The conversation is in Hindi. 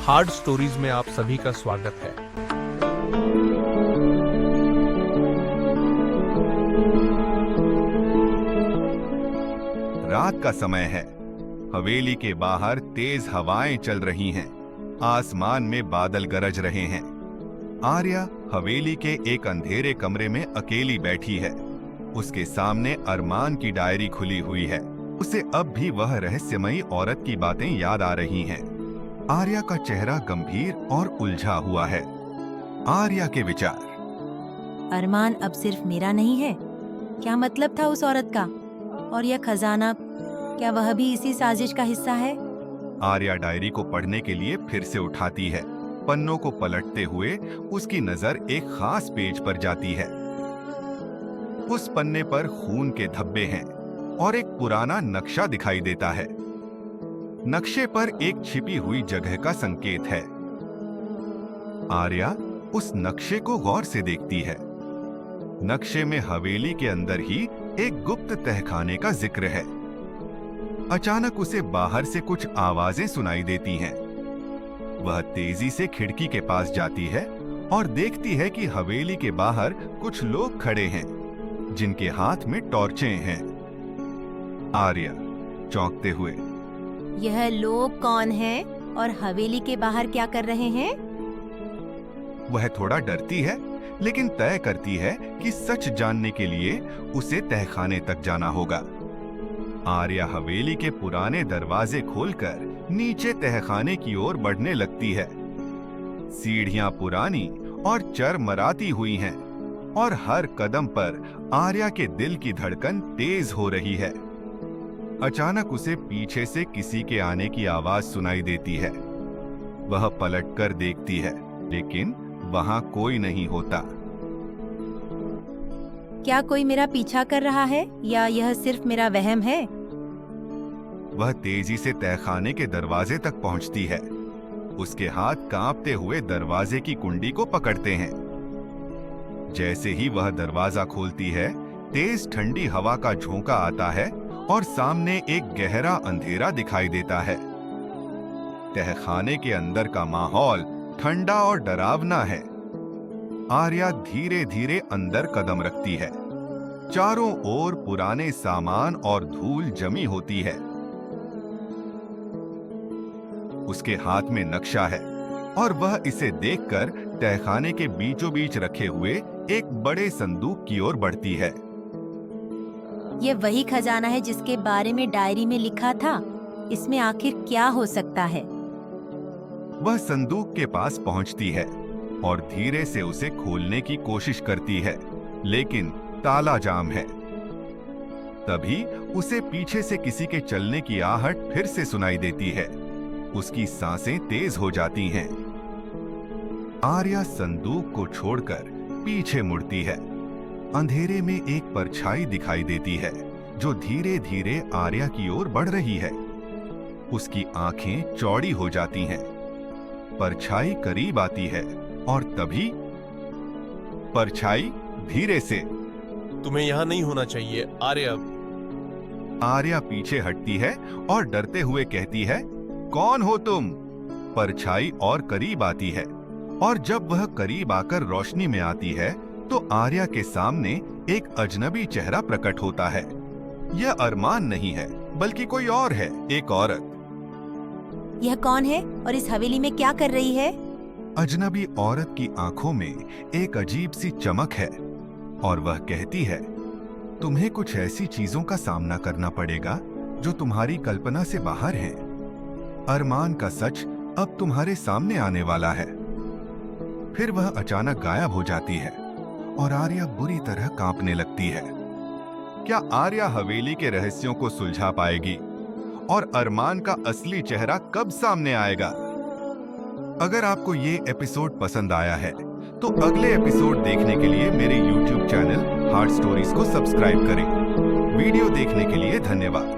हार्ड स्टोरीज में आप सभी का स्वागत है। रात का समय है। हवेली के बाहर तेज हवाएं चल रही हैं। आसमान में बादल गरज रहे हैं। आर्या हवेली के एक अंधेरे कमरे में अकेली बैठी है। उसके सामने अरमान की डायरी खुली हुई है। उसे अब भी वह रहस्यमयी औरत की बातें याद आ रही हैं। आर्या का चेहरा गंभीर और उलझा हुआ है। आर्या के विचार। अरमान अब सिर्फ मेरा नहीं है। क्या मतलब था उस औरत का? और यह खजाना, क्या वह भी इसी साजिश का हिस्सा है? आर्या डायरी को पढ़ने के लिए फिर से उठाती है। पन्नों को पलटते हुए उसकी नजर एक खास पेज पर जाती है। उस पन्ने पर खून के धब्बे हैं और एक पुराना नक्शा दिखाई देता है। नक्शे पर एक छिपी हुई जगह का संकेत है। आर्या उस नक्शे को गौर से देखती है। नक्शे में हवेली के अंदर ही एक गुप्त तहखाने का जिक्र है। अचानक उसे बाहर से कुछ आवाजें सुनाई देती हैं। वह तेजी से खिड़की के पास जाती है और देखती है कि हवेली के बाहर कुछ लोग खड़े हैं, जिनके हाथ में टॉर्चें हैं। आर्या चौंकते हुए, यह लोग कौन हैं और हवेली के बाहर क्या कर रहे हैं? वह थोड़ा डरती है, लेकिन तय करती है कि सच जानने के लिए उसे तहखाने तक जाना होगा। आर्या हवेली के पुराने दरवाजे खोलकर नीचे तहखाने की ओर बढ़ने लगती है। सीढ़ियां पुरानी और चरमराती हुई हैं और हर कदम पर आर्या के दिल की धड़कन तेज हो रही है। अचानक उसे पीछे से किसी के आने की आवाज सुनाई देती है। वह पलटकर देखती है, लेकिन वहां कोई नहीं होता। क्या कोई मेरा पीछा कर रहा है या यह सिर्फ मेरा वहम है? वह तेजी से तहखाने के दरवाजे तक पहुंचती है। उसके हाथ कांपते हुए दरवाजे की कुंडी को पकड़ते हैं। जैसे ही वह दरवाजा खोलती है, तेज ठंडी हवा का झोंका आता है और सामने एक गहरा अंधेरा दिखाई देता है। तहखाने के अंदर का माहौल ठंडा और डरावना है। आर्या धीरे धीरे अंदर कदम रखती है। चारों ओर पुराने सामान और धूल जमी होती है। उसके हाथ में नक्शा है और वह इसे देखकर तहखाने के बीचों बीच रखे हुए एक बड़े संदूक की ओर बढ़ती है। ये वही खजाना है जिसके बारे में डायरी में लिखा था। इसमें आखिर क्या हो सकता है? वह संदूक के पास पहुंचती है और धीरे से उसे खोलने की कोशिश करती है, लेकिन ताला जाम है। तभी उसे पीछे से किसी के चलने की आहट फिर से सुनाई देती है। उसकी सांसें तेज हो जाती हैं। आर्या संदूक को छोड़कर पीछे मुड़ती है। अंधेरे में एक परछाई दिखाई देती है, जो धीरे धीरे आर्या की ओर बढ़ रही है। उसकी आंखें चौड़ी हो जाती हैं। परछाई करीब आती है और तभी परछाई धीरे से, तुम्हें यहाँ नहीं होना चाहिए आर्या। आर्या पीछे हटती है और डरते हुए कहती है, कौन हो तुम? परछाई और करीब आती है और जब वह करीब आकर रोशनी में आती है तो आर्या के सामने एक अजनबी चेहरा प्रकट होता है। यह अरमान नहीं है, बल्कि कोई और है, एक औरत। यह कौन है और इस हवेली में क्या कर रही है? अजनबी औरत की आंखों में एक अजीब सी चमक है और वह कहती है, तुम्हें कुछ ऐसी चीजों का सामना करना पड़ेगा जो तुम्हारी कल्पना से बाहर हैं। अरमान का सच अब तुम्हारे सामने आने वाला है। फिर वह अचानक गायब हो जाती है और आर्या बुरी तरह कांपने लगती है। क्या आर्या हवेली के रहस्यों को सुलझा पाएगी और अरमान का असली चेहरा कब सामने आएगा? अगर आपको ये एपिसोड पसंद आया है तो अगले एपिसोड देखने के लिए मेरे YouTube चैनल हार्ड स्टोरीज को सब्सक्राइब करें। वीडियो देखने के लिए धन्यवाद।